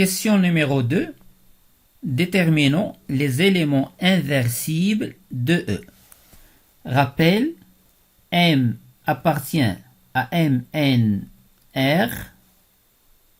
Question numéro 2. Déterminons les éléments inversibles de E. Rappel, M appartient à MNR,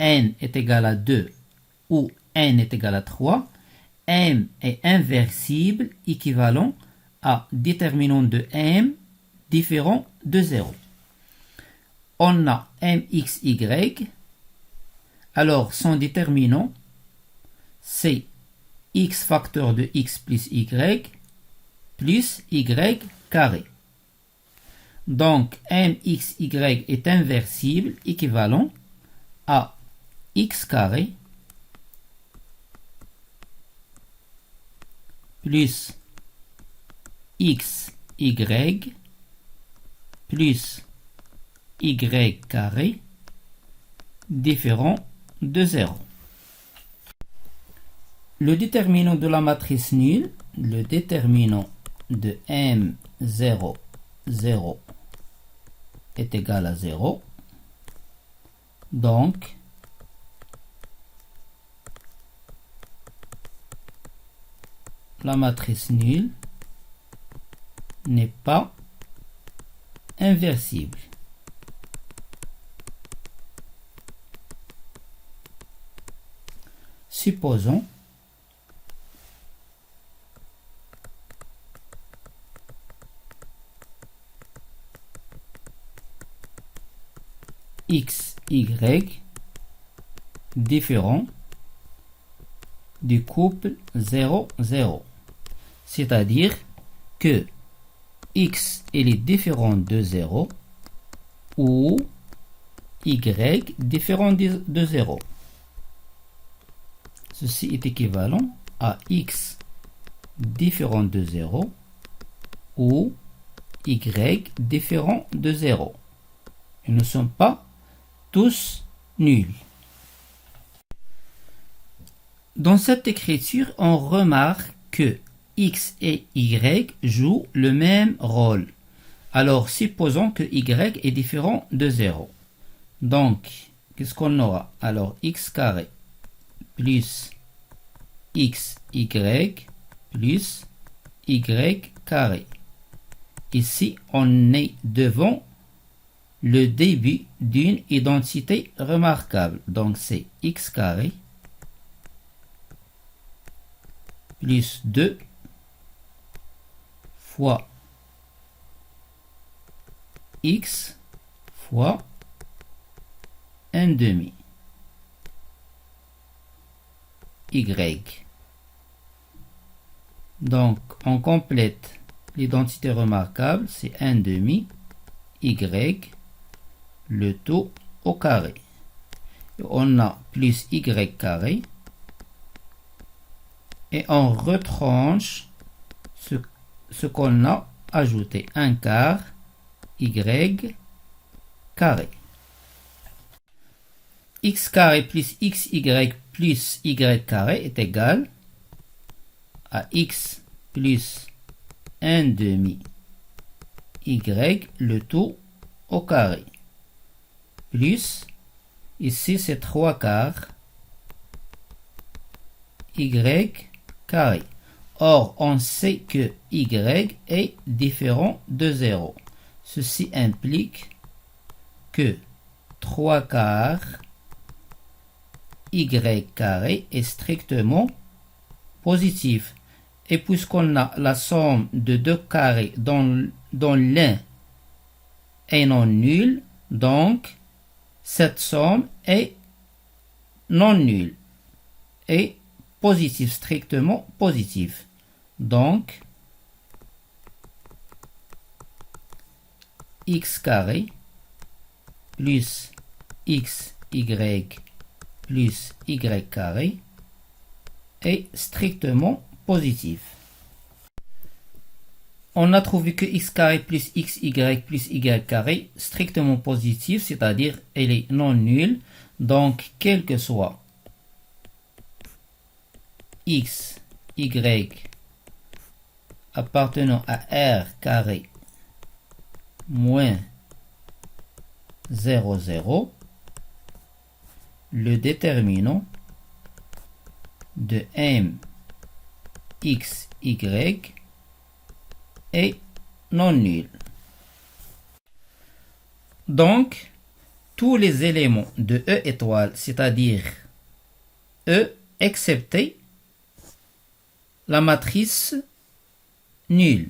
N est égal à 2 ou N est égal à 3, M est inversible équivalent à déterminant de M différent de 0. On a MXY, alors son déterminant c'est x facteur de x plus y carré. Donc mxy est inversible équivalent à x carré plus xy plus y carré différent de 0. Le déterminant de la matrice nulle, le déterminant de M0, 0 est égal à 0. Donc, la matrice nulle n'est pas inversible. Supposons XY différent du couple 0, 0. C'est-à-dire que X est différent de 0 ou Y différent de 0. Ceci est équivalent à X différent de 0 ou Y différent de 0. Ils ne sont pas tous nuls. Dans cette écriture, on remarque que X et Y jouent le même rôle. Alors, supposons que Y est différent de 0. Donc, qu'est-ce qu'on aura? Alors, X carré plus XY plus Y carré. Ici, on est devant le début d'une identité remarquable. Donc, c'est X carré plus 2 fois X fois 1 demi Y. Donc, on complète l'identité remarquable, c'est 1 demi Y, le tout au carré. Et on a plus Y carré. Et on retranche ce qu'on a ajouté. 1 quart Y carré. X carré plus XY plus Y carré est égal à X plus 1 demi Y, le tout au carré. Plus, ici c'est 3 quarts Y carré. Or, on sait que Y est différent de 0. Ceci implique que 3 quarts Y carré est strictement positif. Et puisqu'on a la somme de deux carrés dont l'un est non nul, donc cette somme est non nulle et positive, strictement positive. Donc, X carré plus XY plus Y carré est strictement positif. On a trouvé que X carré plus XY plus Y carré strictement positif, c'est-à-dire elle est non nulle. Donc, quel que soit X, Y appartenant à R carré moins 0, 0, le déterminant de m x, y est non nul. Donc, tous les éléments de E étoile, c'est-à-dire E, excepté la matrice nulle.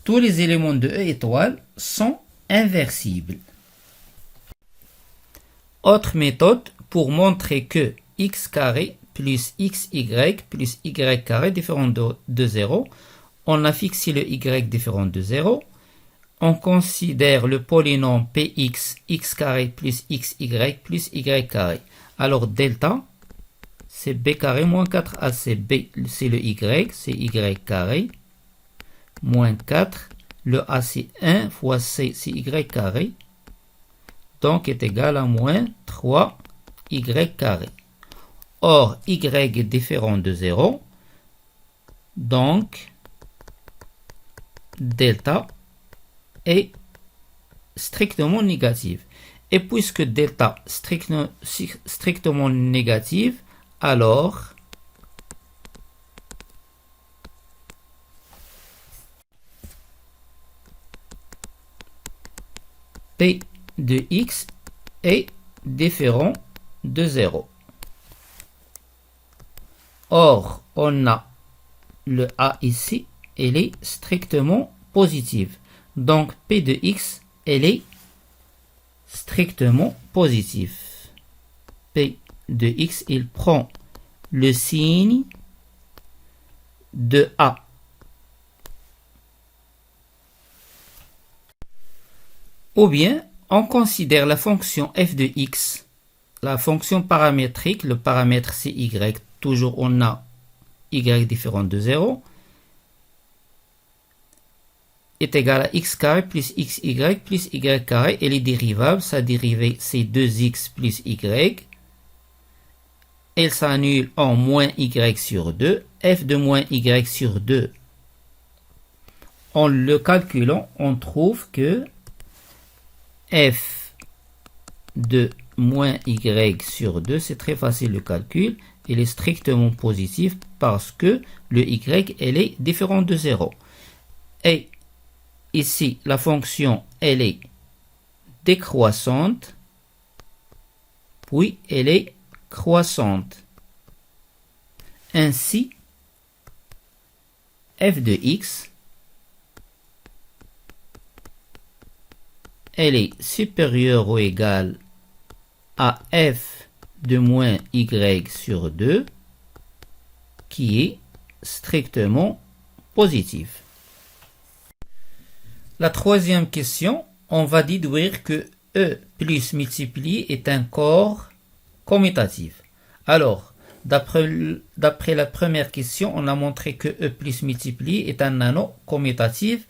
Tous les éléments de E étoile sont inversibles. Autre méthode pour montrer que x carré plus xy plus y carré différent de 0. On a fixé le y différent de 0. On considère le polynôme px, x carré plus xy plus y carré. Alors delta, c'est b carré moins 4a, c'est b, c'est le y, c'est y carré, moins 4, le a c'est 1 fois c, c'est y carré, donc est égal à moins 3y carré. Or, y est différent de 0, donc delta est strictement négative. Et puisque delta strictement négative, alors P de x est différent de 0. Or, on a le a ici, elle est strictement positive. Donc, P de x, elle est strictement positive. P de x, il prend le signe de a. Ou bien, on considère la fonction f de x, la fonction paramétrique, le paramètre c'est y, toujours on a y différent de 0, est égal à x carré plus xy plus y carré, et les dérivables, sa dérivée c'est 2x plus y, elle s'annule en moins y sur 2, f de moins y sur 2, en le calculant, on trouve que f de moins y sur 2, c'est très facile le calcul, il est strictement positif parce que le y, elle est différent de 0. Et ici, la fonction, elle est décroissante, puis elle est croissante. Ainsi, f de x, elle est supérieure ou égale à f de moins y sur 2, qui est strictement positif. La troisième question, on va déduire que E plus multiplié est un corps commutatif. Alors, d'après la première question, on a montré que E plus multiplié est un anneau commutatif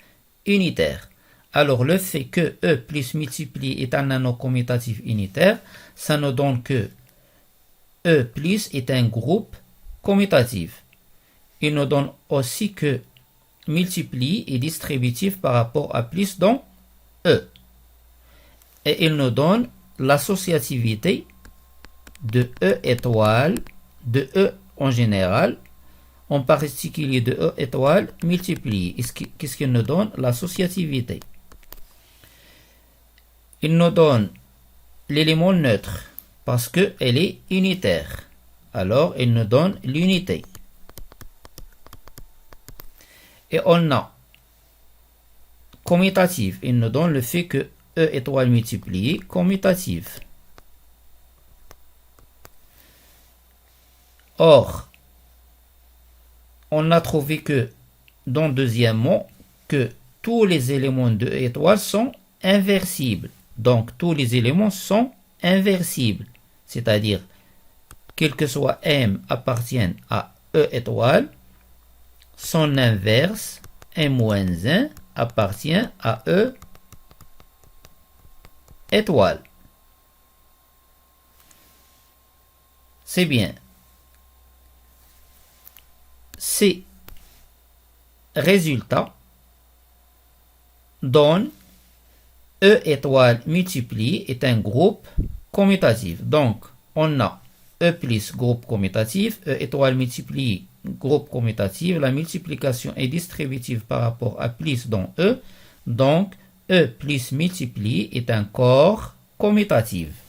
unitaire. Alors, le fait que E plus multiplié est un anneau commutatif unitaire, ça nous donne que E plus est un groupe commutatif. Il nous donne aussi que multiplié est distributif par rapport à plus dans E. Et il nous donne l'associativité de E étoile, de E en général, en particulier de E étoile multiplié. Qu'est-ce qu'il nous donne? L'associativité. Il nous donne l'élément neutre parce qu'elle est unitaire. Alors, il nous donne l'unité. Et on a commutatif. Il nous donne le fait que E étoile multiplié commutatif. Or, on a trouvé que, dans deuxièmement, que tous les éléments de E étoile sont inversibles. Donc, tous les éléments sont inversibles. C'est-à-dire, quel que soit M appartiennent à E étoile, son inverse, M-1, appartient à E étoile. C'est bien. Ces résultats donnent E étoile multiplié est un groupe commutatif. Donc, on a E plus groupe commutatif, E étoile multiplie groupe commutatif, la multiplication est distributive par rapport à plus dans E, donc E plus multiplie est un corps commutatif.